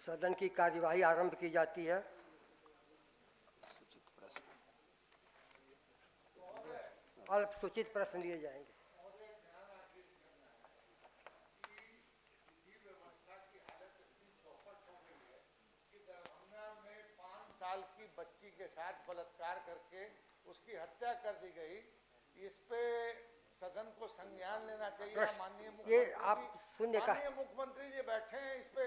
सदन की कार्यवाही आरंभ की जाती है। अल्पसूचित प्रश्न लिए जाएंगे। साल की बच्ची के साथ बलात्कार करके उसकी हत्या कर दी गई। इस पे सदन को संज्ञान लेना चाहिए। माननीय मुख्यमंत्री जी बैठे हैं, इस पे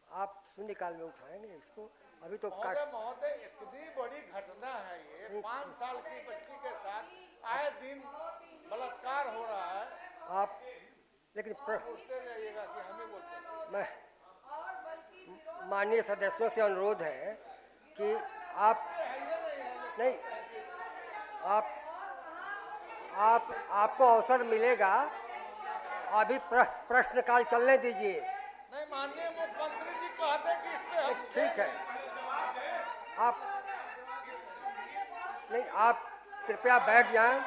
आप शून्यकाल में उठाएंगे इसको। अभी तो महोदय इतनी बड़ी घटना है ये। 5 साल की बच्ची के साथ आए दिन बलात्कार हो रहा है। आप लेकिन पूछते जाइएगा कि हम ही बोलते। मैं माननीय सदस्यों से अनुरोध है कि आप नहीं, आपको अवसर मिलेगा। अभी प्रश्नकाल चलने दीजिए। नहीं, माननीय मुख्यमंत्री जी कहते कि इस पे ठीक है। आप नहीं, आप कृपया बैठ जाएं।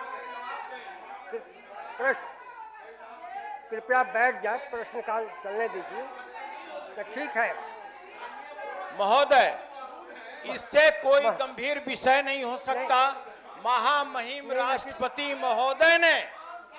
कृपया बैठ जाए, प्रश्नकाल चलने दीजिए। तो ठीक है महोदय, इससे कोई गंभीर विषय नहीं हो सकता। महामहिम राष्ट्रपति महोदय ने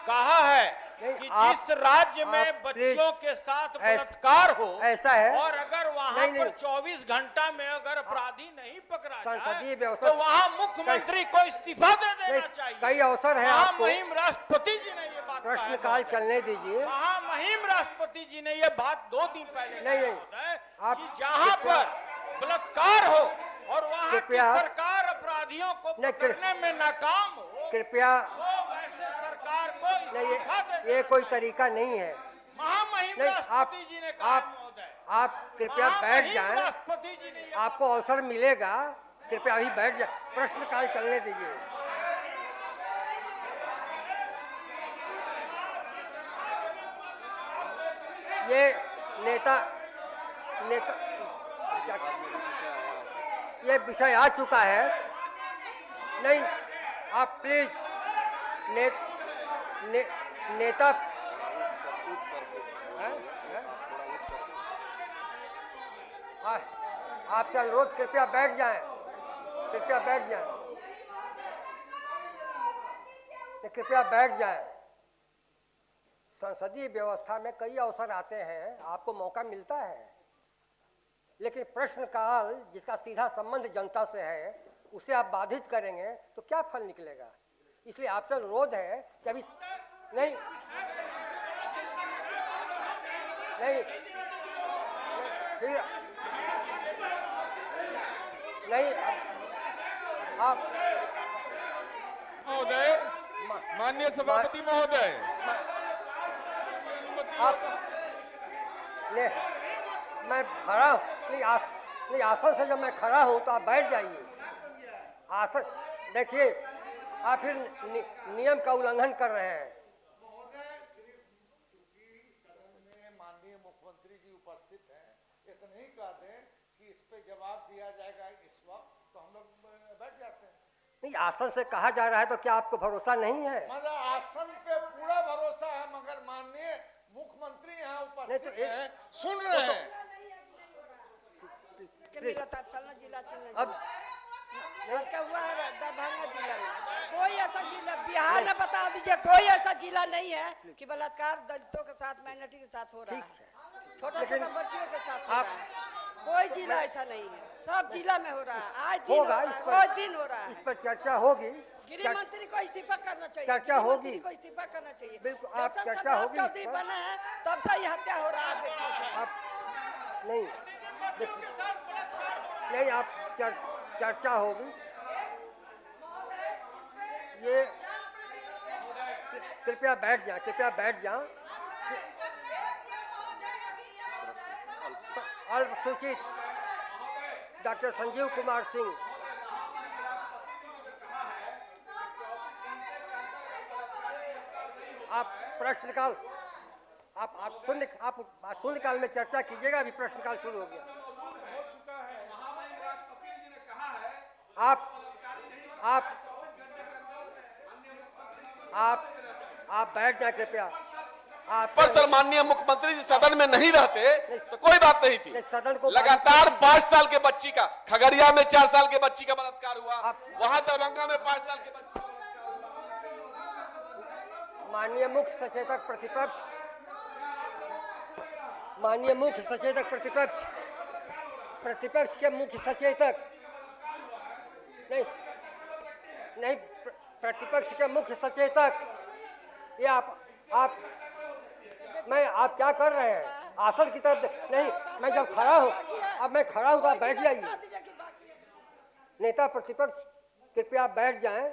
कहा है कि जिस राज्य में बच्चों के साथ बलात्कार हो, ऐसा है, और अगर वहां पर 24 घंटा में अगर अपराधी नहीं पकड़ा जाए तो वहां मुख्यमंत्री को इस्तीफा दे देना चाहिए। कई अवसर है। महामहिम राष्ट्रपति जी ने ये बात प्रश्नकाल चलने दीजिए। महामहिम राष्ट्रपति जी ने ये बात 2 दिन पहले नहीं, कि जहां पर बलात्कार हो और वहां की सरकार अपराधियों को पकड़ने में नाकाम हो, कृपया वो वैसे सरकार को इस्तीफा दे देना। ये कोई तरीका नहीं है। महामहिम राष्ट्रपति जी ने कहा महोदय। आप कृपया बैठ जाएं। राष्ट्रपति जी ने आपको अवसर मिलेगा। कृपया अभी बैठ जाए, प्रश्नकाल चलने दीजिए। ये नेता ये विषय आ चुका है। नहीं, आप प्लीज नेता आपसे अनुरोध, कृपया बैठ जाएं। कृपया बैठ जाएं। कृपया बैठ जाएं। संसदीय व्यवस्था में कई अवसर आते हैं, आपको मौका मिलता है, लेकिन प्रश्नकाल जिसका सीधा संबंध जनता से है उसे आप बाधित करेंगे तो क्या फल निकलेगा। इसलिए आपसे अनुरोध है कि अभी नहीं, फिर नहीं, आप महोदय, माननीय सभापति महोदय, मैं खड़ा हूँ। नहीं, आसन से जब मैं खड़ा हूँ तो आप बैठ जाइए। आसन देखिए, आप फिर नियम का उल्लंघन कर रहे हैं। माननीय मुख्यमंत्री जी उपस्थित हैं, इतना ही कह दें कि इस पे जवाब दिया जाएगा इस वक्त, तो हम लोग बैठ जाते हैं। नहीं, आसन से कहा जा रहा है तो क्या आपको भरोसा नहीं है? मतलब आसन पे पूरा भरोसा है, मगर माननीय मुख्यमंत्री यहाँ उपस्थित हैं, सुन रहे हैं। अब क्या हुआ है दरभंगा जिला में? कोई ऐसा जिला बिहार में बता दीजिए, कोई ऐसा जिला नहीं है कि बलात्कार दलितों के साथ, माइनॉरिटी के साथ हो रहा है, छोटा छोटा बच्चियों के साथ हो रहा है। कोई जिला ऐसा नहीं है, सब जिला में हो रहा है। आज दिन होगा, रोज दिन हो रहा है। इस पर चर्चा होगी। गृह मंत्री को इस्तीफा करना चाहिए। चर्चा होगी, को इस्तीफा करना चाहिए। बिल्कुल, आप चर्चा होगी। चौधरी बना है तब से ये हत्या हो रहा है। आप नहीं, आप चर्चा होगी। ये कृपया बैठ जाएं, कृपया बैठ जाएं। अल्पसूचित डॉक्टर संजीव कुमार सिंह। आप प्रश्नकाल आप शून्यकाल में चर्चा कीजिएगा। अभी प्रश्नकाल शुरू हो गया। हो चुका है। महामहिम राष्ट्रपति जी ने कहा है आप बैठ जाए कृपया। पर सर माननीय मुख्यमंत्री जी सदन में नहीं रहते तो कोई बात नहीं थी। सदन को लगातार 5 साल के बच्ची का, खगड़िया में 4 साल के बच्ची का बलात्कार हुआ, वहां दरभंगा में 5 साल के बच्ची। माननीय मुख्य सचेतक प्रतिपक्ष, माननीय मुख्य सचेतक प्रतिपक्ष, प्रतिपक्ष के मुख्य सचेतक नहीं नहीं प्रतिपक्ष के मुख्य सचेतक, ये आप आप क्या कर रहे हैं? आसन की तरफ नहीं, मैं जब खड़ा हूं, अब मैं खड़ा हूं तो आप बैठ जाइए। नेता प्रतिपक्ष कृपया बैठ जाएं।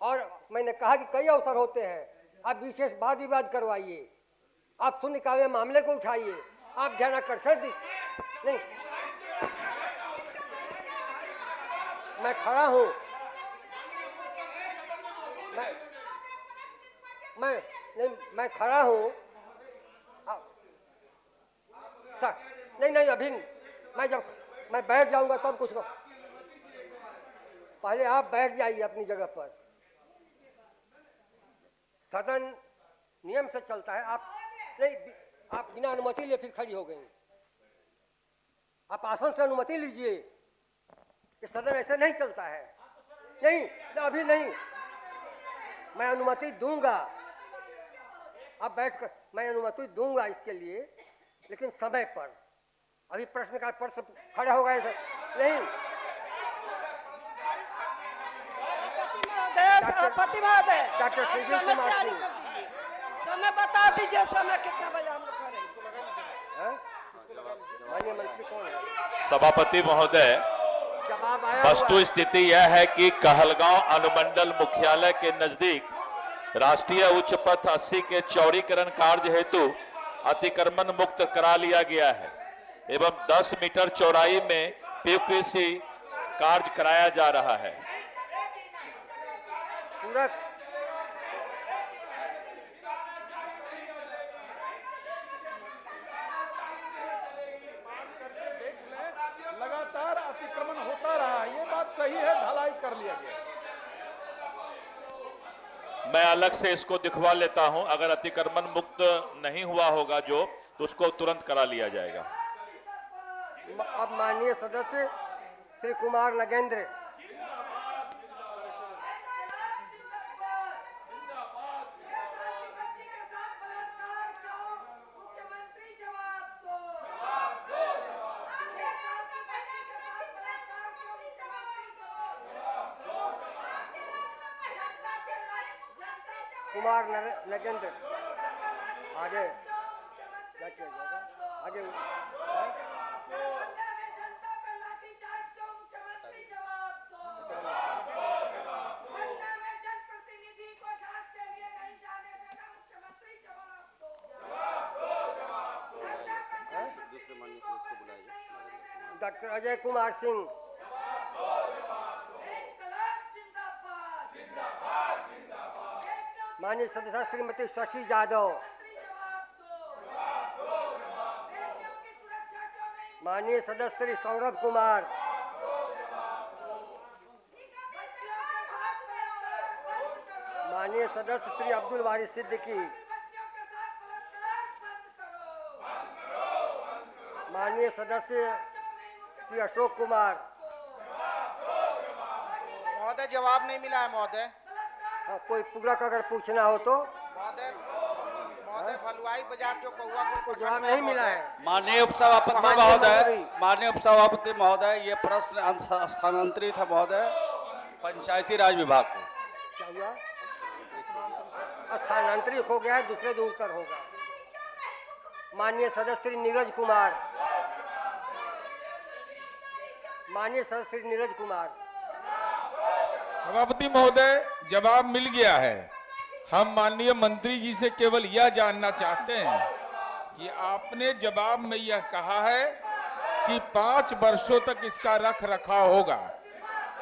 और मैंने कहा कि कई अवसर होते हैं, आप विशेष वाद विवाद करवाइए, आप शून्यकाल में मामले को उठाइए, आप ध्यानाकर्षण नहीं। मैं खड़ा हूं, मैं खड़ा हूं सर। नहीं अभी मैं बैठ जाऊंगा तब कुछ, पहले आप बैठ जाइए अपनी जगह पर। सदन नियम से चलता है। आप नहीं, आप बिना अनुमति लिए फिर खड़ी हो गई। आप आसन से अनुमति लीजिए, ये सदन ऐसे नहीं चलता है। नहीं, अभी नहीं, मैं अनुमति दूंगा, आप बैठकर मैं अनुमति दूंगा इसके लिए, लेकिन समय पर। अभी प्रश्नकाल पर सब खड़े हो गए थे। नहीं, डॉक्टर संजीव कुमार सिंह, समय बता दीजिए, समय कितना बजे हम लोग करेंगे? माननीय मंत्री कौन है? सभापति महोदय, वस्तु स्थिति यह है कि कहलगांव अनुमंडल मुख्यालय के नजदीक राष्ट्रीय उच्च पथ 80 के चौड़ीकरण कार्य हेतु अतिक्रमण मुक्त करा लिया गया है एवं 10 मीटर चौड़ाई में पीयूसी कार्य कराया जा रहा है। पूरा लगातार अतिक्रमण होता रहा, ये बात सही है, ढलाई कर लिया गया। मैं अलग से इसको दिखवा लेता हूं, अगर अतिक्रमण मुक्त नहीं हुआ होगा जो, तो उसको तुरंत करा लिया जाएगा। अब माननीय सदस्य श्री कुमार नगेंद्र। कुमार नगेंद्र आगे आगे डॉक्टर अजय कुमार सिंह, माननीय सदस्य श्रीमती शशि यादव, माननीय सदस्य श्री सौरभ कुमार, माननीय सदस्य श्री अब्दुल वारिस सिद्दीकी, माननीय सदस्य श्री अशोक कुमार। महोदय जवाब नहीं मिला है महोदय। हाँ, कोई पूरक अगर पूछना हो तो। महोदय भलुआई बाजार जो कौआ को जवाब नहीं मिला है। माननीय उपसभापति महोदय, माननीय उपसभापति महोदय, ये प्रश्न स्थानांतरित है महोदय पंचायती राज विभाग को। क्या हुआ? स्थानांतरित हो गया है, दूसरे दिन उत्तर होगा। माननीय सदस्य श्री नीरज कुमार, माननीय सदस्य श्री नीरज कुमार। सभापति महोदय, जवाब मिल गया है। हम माननीय मंत्री जी से केवल यह जानना चाहते हैं कि आपने जवाब में यह कहा है कि 5 वर्षों तक इसका रख रखाव होगा,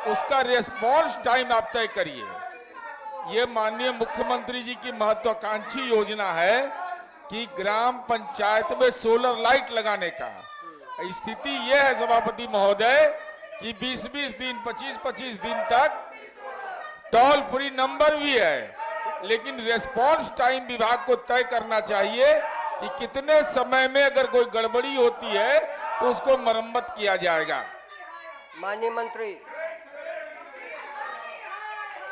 उसका रेस्पॉन्स टाइम आप तय करिए। ये माननीय मुख्यमंत्री जी की महत्वाकांक्षी योजना है कि ग्राम पंचायत में सोलर लाइट लगाने का। स्थिति यह है सभापति महोदय कि 20-20 दिन, 25-25 दिन तक टोल फ्री नंबर भी है, लेकिन रेस्पॉन्स टाइम विभाग को तय करना चाहिए कि कितने समय में अगर कोई गड़बड़ी होती है तो उसको मरम्मत किया जाएगा। माननीय मंत्री।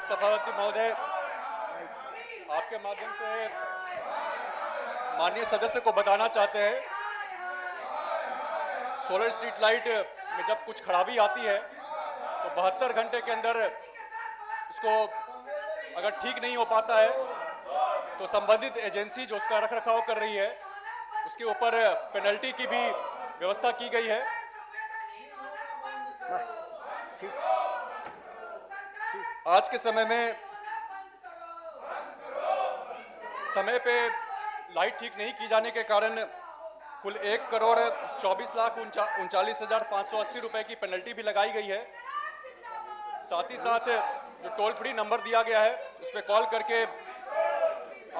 सभापति महोदय, आपके माध्यम से माननीय सदस्य को बताना चाहते हैं, सोलर स्ट्रीट लाइट में जब कुछ खराबी आती है तो 72 घंटे के अंदर उसको अगर ठीक नहीं हो पाता है तो संबंधित एजेंसी जो उसका रखरखाव कर रही है उसके ऊपर पेनल्टी की भी व्यवस्था की गई है। आज के समय में समय पे लाइट ठीक नहीं की जाने के कारण कुल 1,24,39,39,580 रुपए की पेनल्टी भी लगाई गई है। साथ ही साथ जो टोल फ्री नंबर दिया गया है उस पर कॉल करके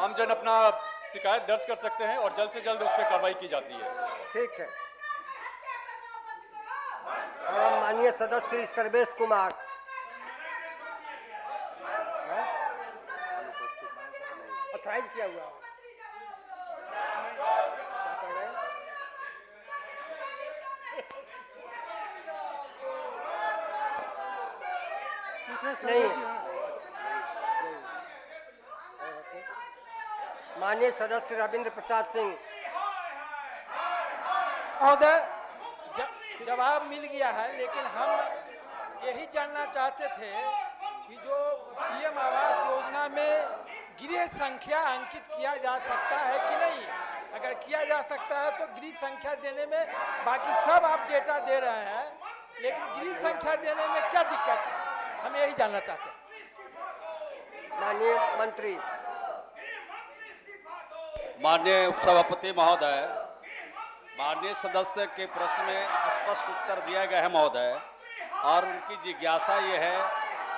आमजन अपना शिकायत दर्ज कर सकते हैं और जल्द से जल्द उस पर कार्रवाई की जाती है। ठीक है। और माननीय सदस्य सर्वेश कुमार। ऑथराइज किया हुआ नहीं। माननीय सदस्य रविंद्र प्रसाद सिंह। महोदय, जवाब मिल गया है, लेकिन हम यही जानना चाहते थे कि जो पीएम आवास योजना में गृह संख्या अंकित किया जा सकता है कि नहीं। अगर किया जा सकता है तो गृह संख्या देने में, बाकी सब आप डेटा दे रहे हैं, लेकिन गृह संख्या देने में क्या दिक्कत है, हम यही जानना चाहते हैं। माननीय मंत्री। माननीय उपसभापति महोदय, माननीय सदस्य के प्रश्न में स्पष्ट उत्तर दिया गया है महोदय, और उनकी जिज्ञासा ये है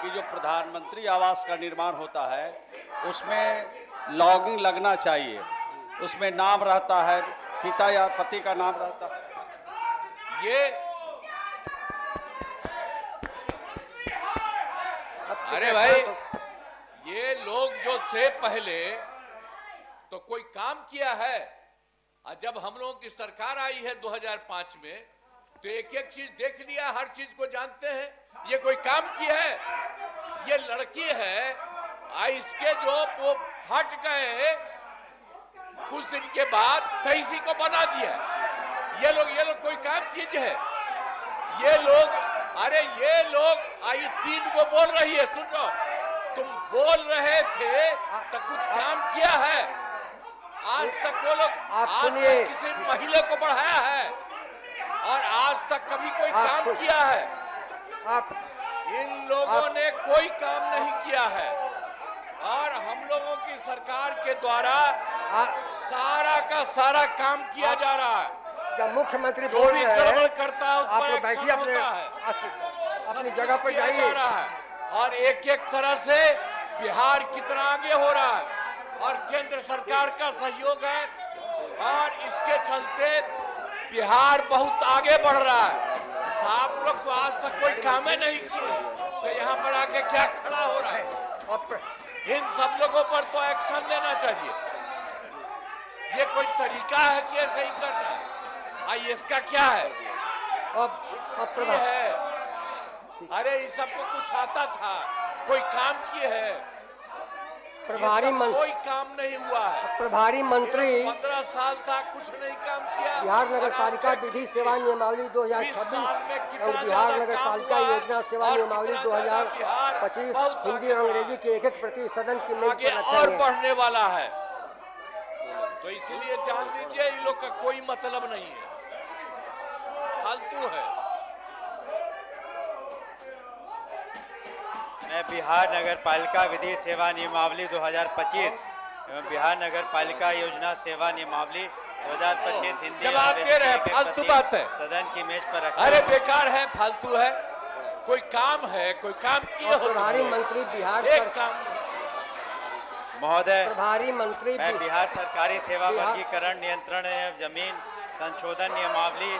कि जो प्रधानमंत्री आवास का निर्माण होता है उसमें लॉगिंग लगना चाहिए, उसमें नाम रहता है, पिता या पति का नाम रहता है। ये अरे भाई, ये लोग जो थे पहले तो कोई काम किया है, और जब हम लोगों की सरकार आई है 2005 में तो एक एक चीज देख लिया, हर चीज को जानते हैं। ये कोई काम किया है? ये लड़की है, इसके जो वो हट गए कुछ दिन के बाद तहसी को बना दिया। ये लोग कोई काम चीज है? ये लोग, अरे ये लोग आई 3 को बोल रही है, सुनो, तुम बोल रहे थे तो कुछ काम किया है? आज तक वो लोग, आज तक किसी महिला को बढ़ाया है और आज तक कभी कोई काम किया है? इन लोगों ने कोई काम नहीं किया है, और हम लोगों की सरकार के द्वारा सारा का सारा काम किया जा रहा है। जब मुख्यमंत्री बोल रहे हैं, गड़बड़ करता है आप लोग बैठिए, अपनी जगह पर जाइए। और एक एक तरह से बिहार कितना आगे हो रहा है, और केंद्र सरकार का सहयोग है, और इसके चलते बिहार बहुत आगे बढ़ रहा है। आप लोग तो आज तक कोई काम ही नहीं किए, तो यहाँ पर आके क्या खड़ा हो रहा है? इन सब लोगों पर तो एक्शन लेना चाहिए। ये कोई तरीका है कि ऐसे ही करना है? इसका क्या है? अब है, अरे इस सबको कुछ आता था, कोई काम किए है? प्रभारी मंत्री, कोई काम नहीं हुआ है। प्रभारी मंत्री 15 साल तक कुछ नहीं काम किया। बिहार नगर पालिका विधि सेवा नियमावली 2026 और बिहार नगर पालिका योजना सेवा नियमावली 2025 हिंदी और अंग्रेजी की एक प्रति सदन की मेज पर रखेंगे। और बढ़ने वाला है, तो इसलिए जान लीजिए इन लोग का कोई मतलब नहीं है, फालतू है। मैं बिहार नगर पालिका विधि सेवा नियमावली 2025 एवं बिहार नगर पालिका योजना सेवा नियमावली 2025 हिंदी जवाब दे रहे हैं, फालतू बात है, सदन की मेज पर रखा। अरे बेकार है, फालतू है। कोई काम है, कोई काम किए हो? प्रभारी मंत्री बिहार एक काम महोदय, प्रभारी मंत्री मैं बिहार सरकारी सेवा वर्गीकरण नियंत्रण एवं जमीन संशोधन नियमावली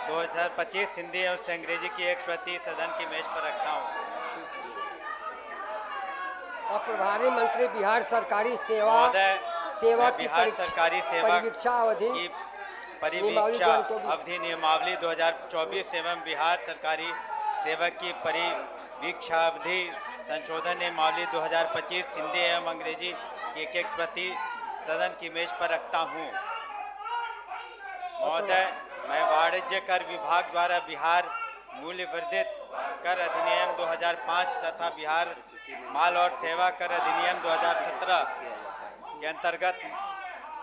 2025 हिंदी एवं अंग्रेजी की एक प्रति सदन की मेज पर रखता हूँ। और प्रभारी मंत्री बिहार सरकारी सेवा महोदय, सेवा मैं की बिहार सरकारी सेवा परीक्षा अवधि की परिवीक्षा अवधि नियमावली 2024 एवं बिहार सरकारी सेवक की परिवीक्षा अवधि संशोधन नियमावली 2025 हिंदी एवं अंग्रेजी की एक प्रति सदन की मेज पर रखता हूं। महोदय, मैं वाणिज्य कर विभाग द्वारा बिहार मूल्य वर्धित कर अधिनियम 2005 तथा बिहार माल और सेवा कर अधिनियम 2017 के अंतर्गत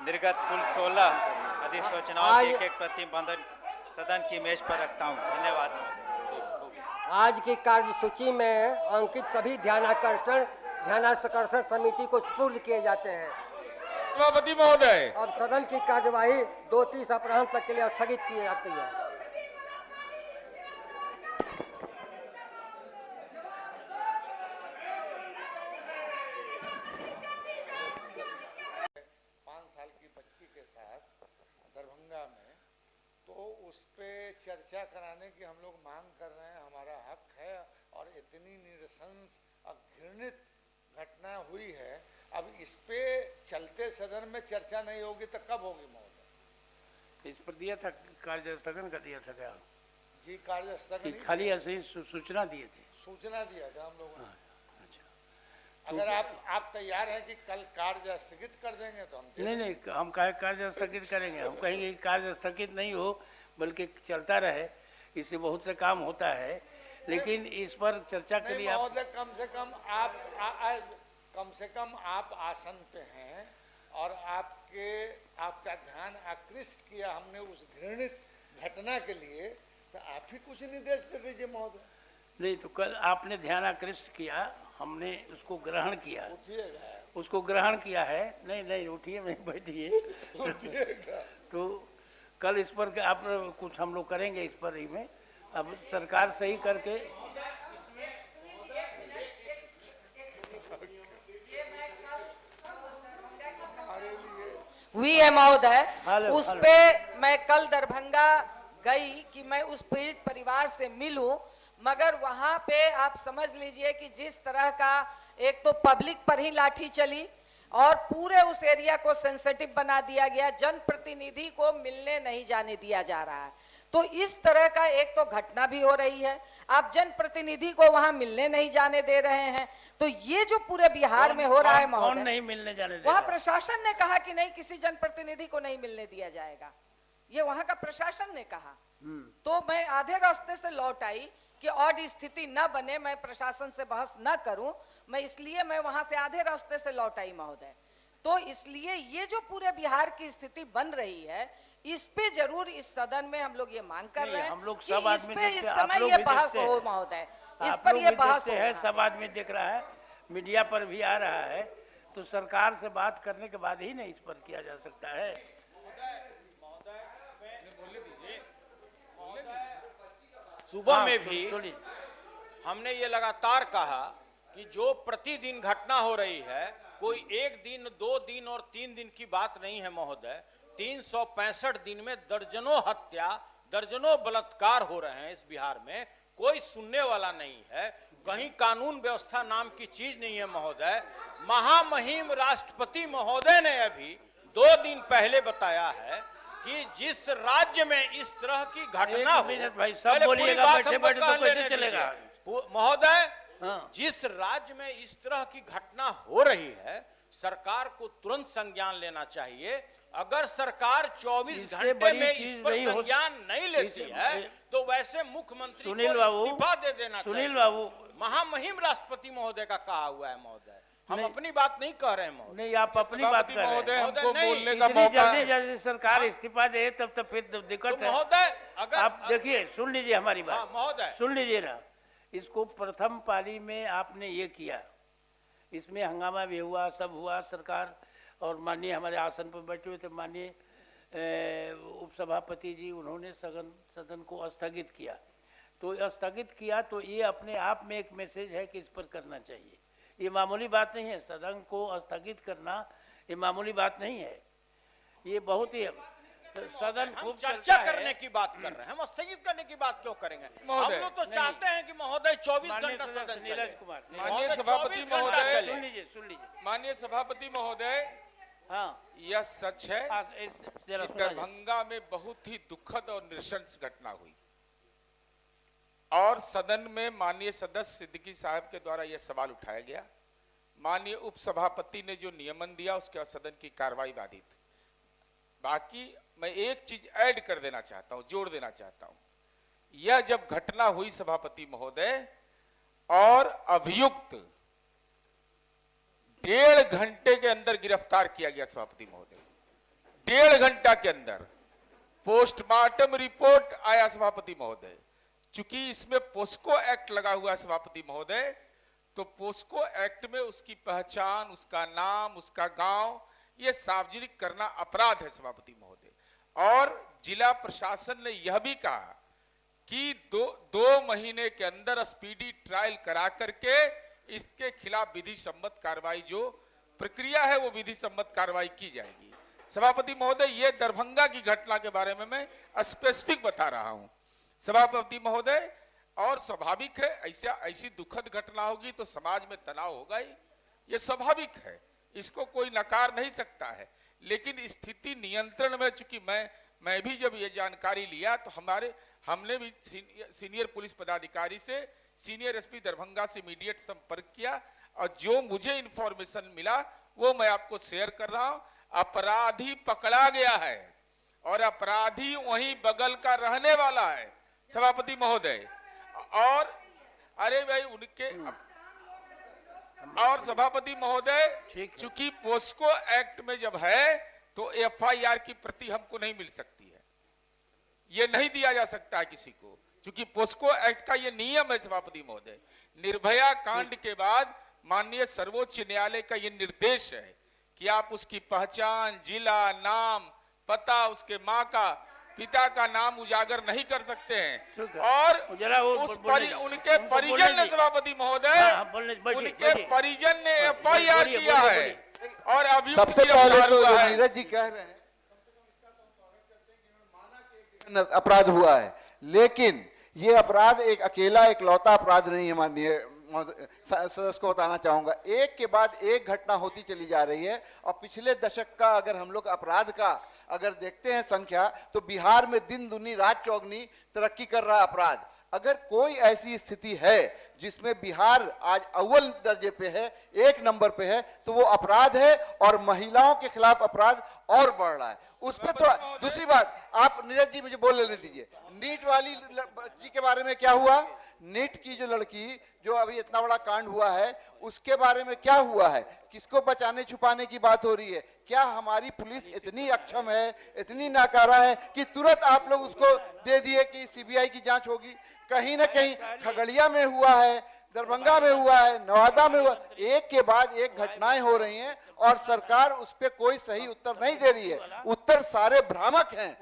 निर्गत कुल 16 अधिसूचनाओं की एक प्रति सदन की मेज पर रखता हूं। धन्यवाद। आज की कार्यसूची में अंकित सभी ध्यानाकर्षण समिति को सुपुर्द किए जाते हैं। सभापति महोदय, अब सदन की कार्यवाही 2:30 अपराह्न तक के लिए स्थगित की जाती है। दरभंगा में, तो उस पे चर्चा कराने की हम लोग मांग कर रहे हैं, हमारा हक है। और इतनी निरसंस और घृणित घटना हुई है, अब इस पे चलते सदन में चर्चा नहीं होगी तो कब होगी महोदय? इस पर दिया था, कार्य स्थगन कर दिया था क्या जी? कार्य स्थगन खाली ऐसे ही सूचना दिए थे। सूचना दिया था हम लोगों ने। अच्छा, अगर आप तैयार हैं कि कल कार्य स्थगित कर देंगे तो हम नहीं, हम कार्य स्थगित करेंगे। हम कहेंगे कार्य स्थगित नहीं हो बल्कि चलता रहे, इससे बहुत से काम होता है, लेकिन इस पर चर्चा के लिए महोदय कम से कम आप आसन पे हैं और आपका ध्यान आकृष्ट किया हमने उस घृणित घटना के लिए, तो आप ही कुछ निर्देश दे दीजिए महोदय। नहीं तो कल आपने ध्यान आकृष्ट किया, हमने उसको ग्रहण किया। उसको ग्रहण किया है। नहीं उठिए, नहीं बैठिए। तो कल इस पर आप कुछ हम लोग करेंगे इस पर ही में। अब सरकार सही करके हुई है महोदय, उस पे मैं कल दरभंगा गई कि मैं उस पीड़ित परिवार से मिलूं, मगर वहां पे आप समझ लीजिए कि जिस तरह का एक तो पब्लिक पर ही लाठी चली और पूरे उस एरिया को सेंसिटिव बना दिया गया, जनप्रतिनिधि को मिलने नहीं जाने दिया जा रहा है। तो इस तरह का एक तो घटना भी हो रही है, आप जनप्रतिनिधि को वहां मिलने नहीं जाने दे रहे हैं। तो ये जो पूरे बिहार में हो रहा है महोदय, कौन नहीं मिलने जाने दे वहां रहा? प्रशासन ने कहा कि नहीं, किसी जनप्रतिनिधि को नहीं मिलने दिया जाएगा, ये वहां का प्रशासन ने कहा। तो मैं आधे रास्ते से लौट आई कि और स्थिति न बने, मैं प्रशासन से बहस न करूं, इसलिए मैं वहां से आधे रास्ते से लौट आई महोदय। तो इसलिए ये जो पूरे बिहार की स्थिति बन रही है, इस पे जरूर इस सदन में हम लोग ये मांग कर रहे हैं हम लोग कि सब इस आदमी पे इस देखते हैं, समय आप लोग ये भी बहस देखते हो हैं। महोदय, इस आप पर लोग ये भी बहस देखते हो हैं, रहा सब आदमी देख रहा है, मीडिया पर भी आ रहा है। तो सरकार से बात करने के बाद ही नहीं इस पर किया जा सकता है। सुबह में भी हमने ये लगातार कहा कि जो प्रतिदिन घटना हो रही है, कोई एक दिन, 2 दिन और 3 दिन की बात नहीं है महोदय। 365 दिन में दर्जनों हत्या, दर्जनों बलात्कार हो रहे हैं इस बिहार में, कोई सुनने वाला नहीं है। कहीं कानून व्यवस्था नाम की चीज नहीं है महोदय। महामहिम राष्ट्रपति महोदय ने अभी 2 दिन पहले बताया है कि जिस राज्य में इस तरह की घटना हो, भाई सब बोलिएगा, बैठे बैठे तो कैसे चलेगा महोदय। जिस राज्य में इस तरह की घटना हो रही है, सरकार को तुरंत संज्ञान लेना चाहिए। अगर सरकार 24 घंटे में इस पर संज्ञान नहीं लेती है तो वैसे मुख्यमंत्री को इस्तीफा दे देना चाहिए। सुनील बाबू, महामहिम राष्ट्रपति महोदय का कहा हुआ है महोदय, हम अपनी बात नहीं कह रहे हैं महोदय। नहीं, आप अपनी बात कर रहे हैं। हमको बोलने का मौका, जल्दी सरकार इस्तीफा दे तब तो फिर दिक्कत है महोदय। अगर आप देखिए, सुन लीजिए हमारी बात महोदय, सुन लीजिए ना। इसको प्रथम पाली में आपने ये किया, इसमें हंगामा भी हुआ, सब हुआ। सरकार और माननीय हमारे आसन पर बैठे हुए थे माननीय उपसभापति जी, उन्होंने सदन को स्थगित किया। तो स्थगित किया तो ये अपने आप में एक मैसेज है कि इस पर करना चाहिए। ये मामूली बात नहीं है, सदन को स्थगित करना ये मामूली बात नहीं है। ये बहुत ही सदन हम खूब चर्चा चलता है। करने की बात कर रहे हैं, हम स्थगित करने की बात क्यों करेंगे? हम महोदय, लोग तो चाहते हैं कि महोदय 24 माननीय घंटा सदस्य सदन चले। नीरज कुमार, माननीय महोदय, सभापति 24 घंटा महोदय, चले। सुन लीजिए। माननीय सभापति महोदय, हाँ, यह सच है जरा कि सुना जाए। दरभंगा में बहुत ही दुखद और नृशंस घटना हुई और सदन में माननीय सदस्य सिद्दीकी साहब के द्वारा यह सवाल उठाया गया। माननीय उपसभापति ने जो नियमन दिया उसके बाद सदन की कार्रवाई बाधित। बाकी मैं एक चीज ऐड कर देना चाहता हूं, जोड़ देना चाहता हूं। यह जब घटना हुई सभापति महोदय और अभियुक्त 1.5 घंटे के अंदर गिरफ्तार किया गया सभापति महोदय, 1.5 घंटा के अंदर पोस्टमार्टम रिपोर्ट आया सभापति महोदय। चूंकि इसमें पोस्को एक्ट लगा हुआ है सभापति महोदय, तो पोस्को एक्ट में उसकी पहचान, उसका नाम, उसका गांव ये सार्वजनिक करना अपराध है सभापति महोदय। और जिला प्रशासन ने यह भी कहा कि दो महीने के अंदर स्पीडी ट्रायल करा करके इसके खिलाफ विधि सम्मत कार्रवाई, जो प्रक्रिया है वो विधि सम्मत कार्रवाई की जाएगी। सभापति महोदय, ये दरभंगा की घटना के बारे में मैं स्पेसिफिक बता रहा हूं सभापति महोदय। और स्वाभाविक है, ऐसी दुखद घटना होगी तो समाज में तनाव होगा ही, ये स्वाभाविक है, इसको कोई नकार नहीं सकता है। लेकिन स्थिति नियंत्रण में, चूंकि मैं भी जब ये जानकारी लिया तो हमने भी सीनियर पुलिस पदाधिकारी से, सीनियर एसपी दरभंगा से इमीडिएट संपर्क किया और जो मुझे इंफॉर्मेशन मिला वो मैं आपको शेयर कर रहा हूं। अपराधी पकड़ा गया है और अपराधी वहीं बगल का रहने वाला है सभापति महोदय। और अरे भाई उनके और सभापति महोदय, चूंकि पोस्को एक्ट में जब है तो एफआईआर की प्रति हमको नहीं मिल सकती है, ये नहीं दिया जा सकता है किसी को, चूंकि पोस्को एक्ट का ये नियम है सभापति महोदय। निर्भया कांड के बाद माननीय सर्वोच्च न्यायालय का ये निर्देश है कि आप उसकी पहचान, जिला, नाम, पता, उसके माँ का, पिता का नाम उजागर नहीं कर सकते हैं। और उनके परिजन ने सभापति महोदय, उनके परिजन ने एफआईआर किया है और अभी सबसे पहले तो नीरज जी कह रहे हैं अपराध हुआ है, लेकिन ये अपराध एक अकेला इकलौता अपराध नहीं है। माननीय सदस्य को बताना चाहूंगा, एक के बाद एक घटना होती चली जा रही है और पिछले दशक का अगर हम लोग अपराध का अगर देखते हैं संख्या, तो बिहार में दिन दुनी रात चौगनी तरक्की कर रहा अपराध। अगर कोई ऐसी स्थिति है जिसमें बिहार आज अव्वल दर्जे पे है, 1 नंबर पे है, तो वो अपराध है और महिलाओं के खिलाफ अपराध और बढ़ रहा है। उस पर थोड़ा दूसरी बात, आप नीरज जी मुझे बोल लेने दीजिए। नीट वाली बच्ची के बारे में क्या हुआ? नीट की जो लड़की, जो अभी इतना बड़ा कांड हुआ है, उसके बारे में क्या हुआ है? किसको बचाने छुपाने की बात हो रही है? क्या हमारी पुलिस इतनी अक्षम है, इतनी नाकारा है कि तुरंत आप लोग उसको दे दिए कि सीबीआई की जांच होगी? कहीं ना कहीं खगड़िया में हुआ है, दरभंगा में हुआ है, नवादा में हुआ, एक के बाद एक घटनाएं हो रही हैं और सरकार उस पर कोई सही उत्तर नहीं दे रही है। उत्तर सारे भ्रामक हैं,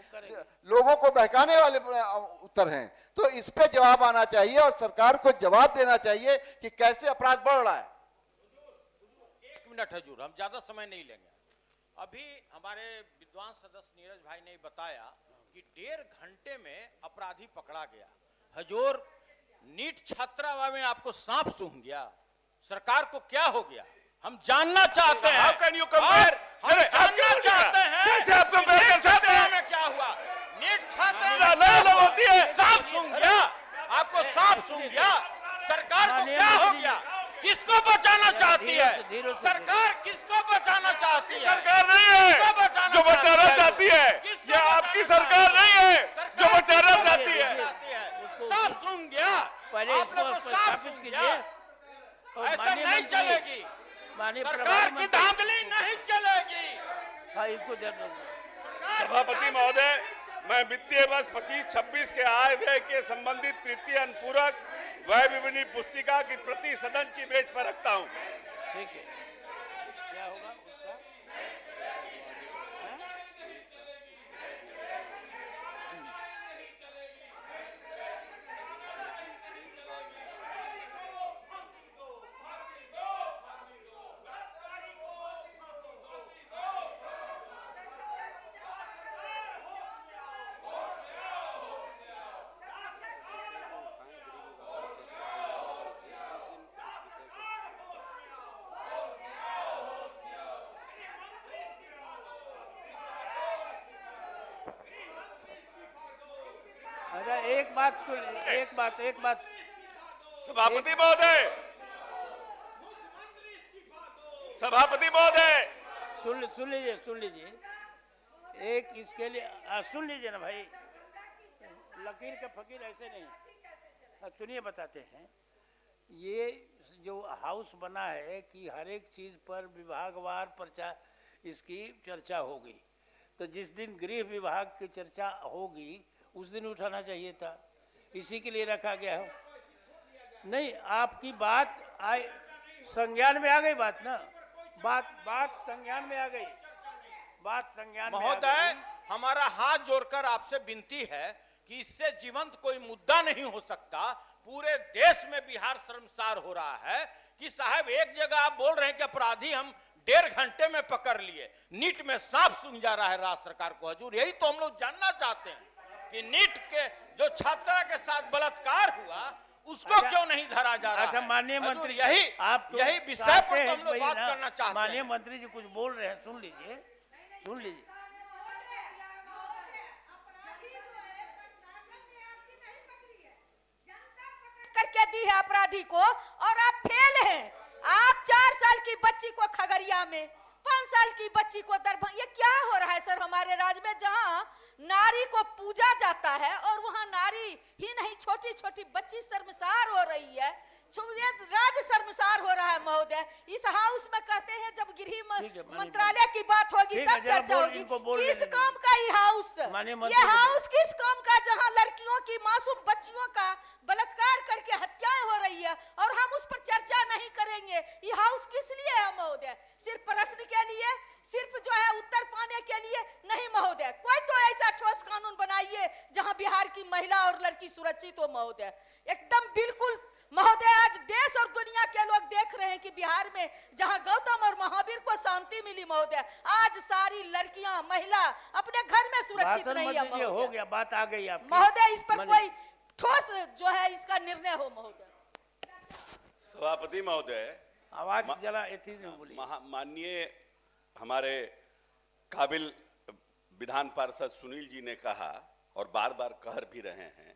लोगों को बहकाने वाले उत्तर हैं। तो इस पे जवाब आना चाहिए और सरकार को जवाब देना चाहिए कि कैसे अपराध बढ़ रहा है। 1 मिनट हजूर, हम ज्यादा समय नहीं लेंगे। अभी हमारे विद्वान सदस्य नीरज भाई ने बताया कि 1.5 घंटे में अपराधी पकड़ा गया। हजूर, नीट छात्रा में आपको सांप सूंघ गया, सरकार को क्या हो गया? हम जानना चाहते हैं। हम जानना चाहते हैं कैसे आप कंपेयर कर सकते हैं? में क्या हुआ? नीट छात्रा में होती है, सांप सूंघ गया, आपको सांप सूंघ गया, सरकार को क्या हो गया? किसको बचाना चाहती है सरकार? किसको बचाना चाहती है? सरकार नहीं है जो बचाना चाहती है, ये आपकी सरकार नहीं है जो बचाना चाहती है। सांप सूंघ गया, आप लोग को सांप सूंघ गया, ऐसा नहीं चलेगी। सरकार की धांधली नहीं चलेगी। सभापति महोदय, मैं वित्तीय वर्ष 25-26 के आय व्यय के संबंधित तृतीय अनुपूरक व्यय विवरणी पुस्तिका की प्रति सदन की मेज पर रखता हूं। ठीक है, क्या होगा उसका? एक बात सभापति महोदय, सभापति महोदय, सुन लीजिए एक इसके लिए सुन लीजिए ना भाई, लकीर का फकीर ऐसे नहीं। सुनिए, बताते हैं। ये जो हाउस बना है कि हर एक चीज पर विभागवार इसकी चर्चा होगी, तो जिस दिन गृह विभाग की चर्चा होगी उस दिन उठाना चाहिए था, इसी के लिए रखा गया है। नहीं, आपकी बात संज्ञान में आ गई, बात ना, बात संज्ञान में आ गई, बात संज्ञान में। महोदय, हमारा हाथ जोड़कर आपसे विनती है कि इससे जीवंत कोई मुद्दा नहीं हो सकता। पूरे देश में बिहार शर्मसार हो रहा है कि साहब एक जगह आप बोल रहे हैं कि अपराधी हम 1.5 घंटे में पकड़ लिए, नीट में साफ सुन जा रहा है राज्य सरकार को हजूर। यही तो हम लोग जानना चाहते हैं कि नीट के जो छात्रा के साथ बलात्कार हुआ उसको क्यों नहीं धरा जा रहा है। माननीय मंत्री, यही विषय पर तो हम लोग बात करना चाहते हैं। माननीय मंत्री जी कुछ बोल रहे हैं, सुन लीजिए। करके दी है अपराधी को, और आप फेल हैं। आप 4 साल की बच्ची को खगड़िया में, 5 साल की बच्ची को दरभंगा, ये क्या हो रहा है सर हमारे राज्य में, जहां नारी को पूजा जाता है और वहां नारी ही नहीं छोटी छोटी बच्ची शर्मसार हो रही है। राज्य शर्मसार हो रहा है महोदय। इस हाउस में कहते हैं जब गृह मंत्रालय की बात होगी तब चर्चा होगी। किस काम का ये हाउस किस काम का, जहां लड़कियों की मासूम बच्चियों का बलात्कार करके हत्याएं हो रही है और हम उस पर चर्चा नहीं करेंगे। ये हाउस किस लिए है महोदय? सिर्फ प्रश्न के लिए, सिर्फ जो है उत्तर पाने के लिए नहीं महोदय। कोई तो ऐसा ठोस कानून बनाइए जहां बिहार की महिला और लड़की सुरक्षित हो महोदय। एकदम बिल्कुल महोदय, आज देश और दुनिया के लोग देख रहे हैं कि बिहार में जहां गौतम और महावीर को शांति मिली महोदय, आज सारी लड़कियां महिला अपने घर में सुरक्षित नहीं है महोदय। हो गया, बात आ गई आपकी महोदय। इस पर कोई ठोस जो है इसका निर्णय हो महोदय। सभापति महोदय, आवाज जरा एथीज में बोलिए। माननीय हमारे काबिल विधान पार्षद सुनील जी ने कहा और बार बार कह भी रहे हैं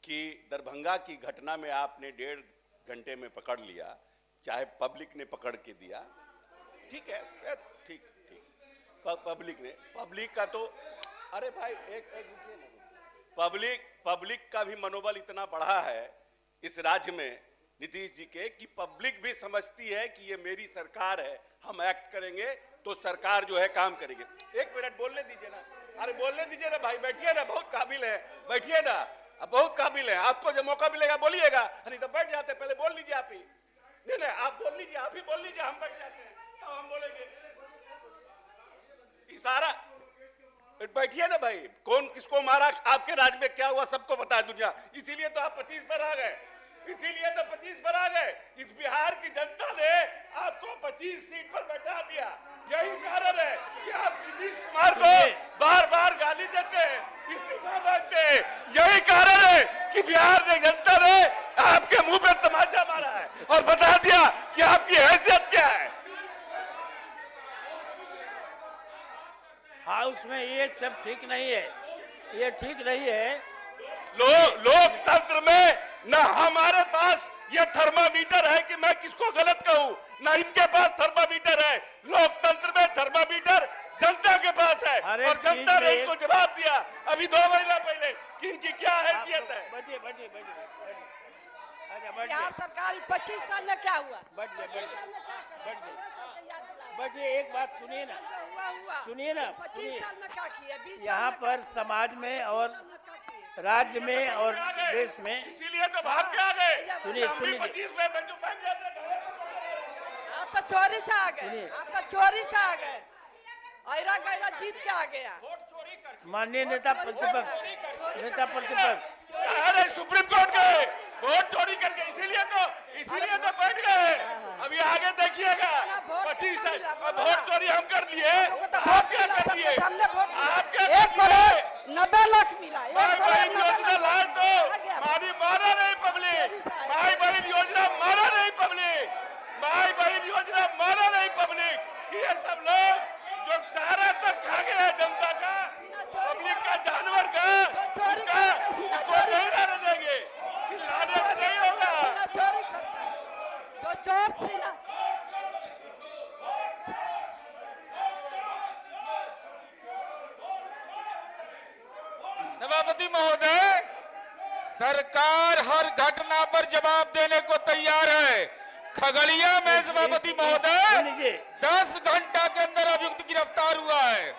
कि दरभंगा की घटना में आपने 1.5 घंटे में पकड़ लिया, चाहे पब्लिक ने पकड़ के दिया, ठीक है, ठीक पब्लिक का तो, अरे भाई पब्लिक का भी मनोबल इतना बढ़ा है इस राज्य में नीतीश जी के कि पब्लिक भी समझती है कि ये मेरी सरकार है, हम एक्ट करेंगे तो सरकार जो है काम करेगी। 1 मिनट बोलने दीजिए ना, अरे बोलने दीजिए ना भाई, बैठिए ना, बहुत काबिल है, बैठिए ना, अब बहुत काबिल है, आपको जब मौका मिलेगा बोलिएगा, नहीं तो बैठ जाते, पहले बोल लीजिए आप ही। नहीं आप बोल लीजिए, आप ही बोल लीजिए, हम बैठ जाते हैं तब हम बोलेंगे। इशारा, बैठिए ना भाई, कौन किसको मारा, आपके राज्य में क्या हुआ सबको पता है दुनिया, इसीलिए तो आप 25 पर आ गए, इसीलिए तो 25 पर आ गए। इस बिहार की जनता ने आपको 25 सीट पर बैठा दिया। यही कारण है कि आप नीतीश कुमार को बार बार गाली देते हैं, इस्तीफा मांगते हैं। यही कारण है कि बिहार की जनता ने आपके मुंह पे तमाचा मारा है और बता दिया कि आपकी हैसियत क्या है। हाउस में ये सब ठीक नहीं है, ये ठीक नहीं है। लोकतंत्र में न हमारे पास ये थर्मामीटर है कि मैं किसको गलत कहूं, ना इनके पास थर्मामीटर है। लोकतंत्र में थर्मामीटर जनता के पास है और जनता ने इनको जवाब दिया अभी 2 महीना पहले कि इनकी क्या हैसियत है। बिहार सरकार 25 साल में क्या हुआ? बटे एक बात सुनिए ना, 25 साल में क्या किया? 20 यहाँ पर समाज में और राज्य में और देश में, इसीलिए तो भाग के आ गए। सुनिए 25 में बंदूक बन जाते, आप तो चोरी से आ गए, आप तो चोरी से आ गए, ऐरा गैरा जीत के आ गया। माननीय नेता प्रतिपक्ष अरे सुप्रीम कोर्ट गए वोट चोरी करके, इसीलिए तो बैठ गए। अभी आगे देखिएगा 25 वोट चोरी हम कर लिए, आप क्या कर दिए? आप क्या 1 करोड़ 90 लाख मिला। भाई बहन योजना लाए तो मारा नहीं पब्लिक, भाई बहन योजना मारा नहीं पब्लिक, भाई बहन योजना मारा नहीं पब्लिक। ये सब लोग जो चारा तक खा गया जनता का, पब्लिक का जानवर का उसको नहीं रहने देंगे, चिल्लाने का नहीं होगा। जो चोर सीना सभापति महोदय, सरकार हर घटना पर जवाब देने को तैयार है। खगड़िया में सभापति महोदय 10 घंटा के अंदर अभियुक्त गिरफ्तार हुआ है।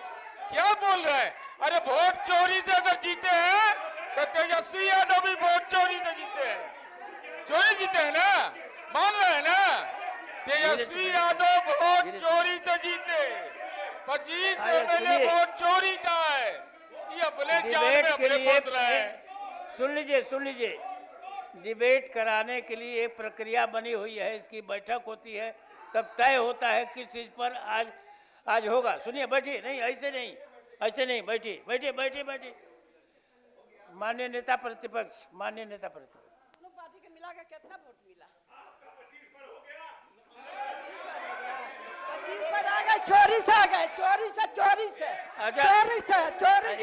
क्या बोल रहे हैं? अरे वोट चोरी से अगर जीते हैं तो तेजस्वी यादव भी वोट चोरी से जीते हैं। चोरी जीते हैं ना, मान रहे हैं ना? तेजस्वी यादव वोट चोरी से जीते। 25 एमएलए वोट चोरी का है। ये अपने जाल में अपने फंस रहे हैं। सुन लीजिए, डिबेट कराने के लिए एक प्रक्रिया बनी हुई है, इसकी बैठक होती है, तब तय होता है किस चीज पर आज होगा। सुनिए, बैठिए, नहीं ऐसे नहीं, बैठिए। माननीय नेता प्रतिपक्ष, दोनों पार्टी के मिला के कितना वोट मिला? 25 पर आ गए, चोरी से आ गए, चोरी से।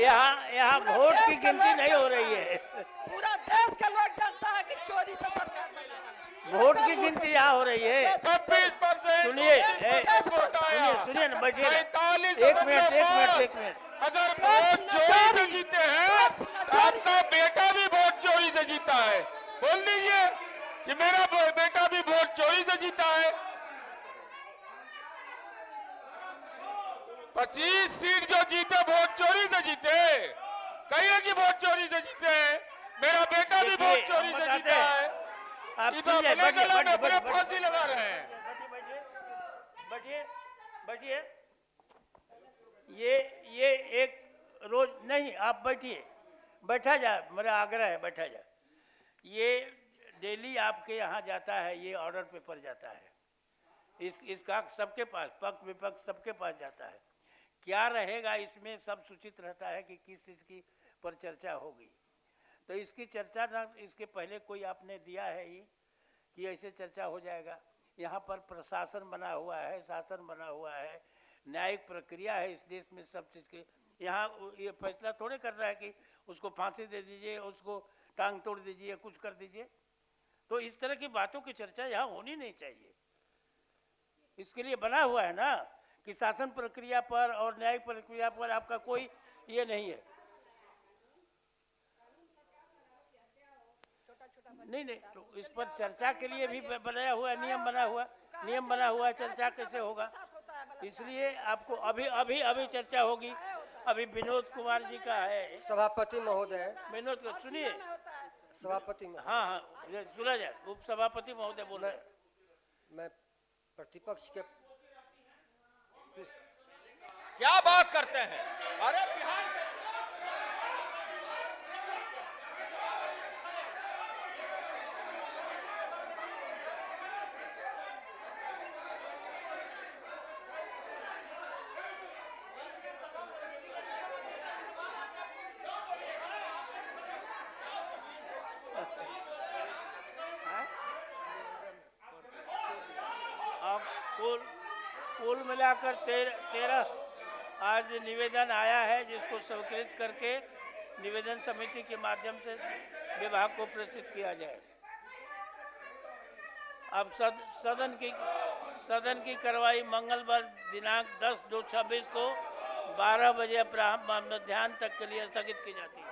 यहाँ वोट की गिनती नहीं हो रही है। पूरा देश का लोग जानता है कि चोरी से सरकार बनी। वोट की गिनती यहाँ हो रही है। 26%। सुनिए ना, बैठिए। एक मिनट। अगर वोट चोरी से जीते हैं तो आपका बेटा भी वोट चोरी से जीता है। बोल दीजिए कि मेरा बेटा भी वोट चोरी से जीता है। 25 सीट जो जीते वोट चोरी से जीते। कहिए कि वोट चोरी से जीते हैं। मेरा बेटा भी वोट चोरी से जीता है। ये तो अपने गले में अपने फांसी लगा रहे हैं। बैठिए। ये एक रोज नहीं, आप बैठा जा, मेरा आग्रह है, बैठा जा। ये डेली आपके यहाँ जाता है, ये ऑर्डर पेपर जाता है, इसका सबके पास, पक्ष विपक्ष सबके पास जाता है। क्या रहेगा इसमें सब सूचित रहता है कि किस चीज़ की पर चर्चा होगी। तो इसकी चर्चा ना, इसके पहले कोई आपने दिया है ही कि ऐसे चर्चा हो जाएगा। यहाँ पर प्रशासन बना हुआ है, शासन बना हुआ है, न्यायिक प्रक्रिया है इस देश में सब चीज़ की। यहाँ ये फैसला थोड़े कर रहा है कि उसको फांसी दे दीजिए, उसको टांग तोड़ दीजिए, कुछ कर दीजिए। तो इस तरह की बातों की चर्चा यहाँ होनी नहीं चाहिए। इसके लिए बना हुआ है ना कि शासन प्रक्रिया पर और न्यायिक प्रक्रिया पर आपका कोई ये नहीं है। नहीं, तो इस पर चर्चा के लिए भी बनाया हुआ नियम बना हुआ चर्चा कैसे होगा। इसलिए आपको अभी चर्चा होगी। अभी विनोद कुमार जी का है। सभापति महोदय, विनोद को सुनिए। सभापति, हाँ, सुना जाए। उप सभापति महोदय बोल रहे हैं। मैं प्रतिपक्ष के क्या बात करते हैं? अरे बिहार अब कुल मिलाकर 13 आज निवेदन आया है, जिसको स्वीकृत करके निवेदन समिति के माध्यम से विभाग को प्रेषित किया जाए। अब सदन की कार्रवाई मंगलवार दिनांक 10/2/26 को 12 बजे मध्याह्न तक के लिए स्थगित की जाती है।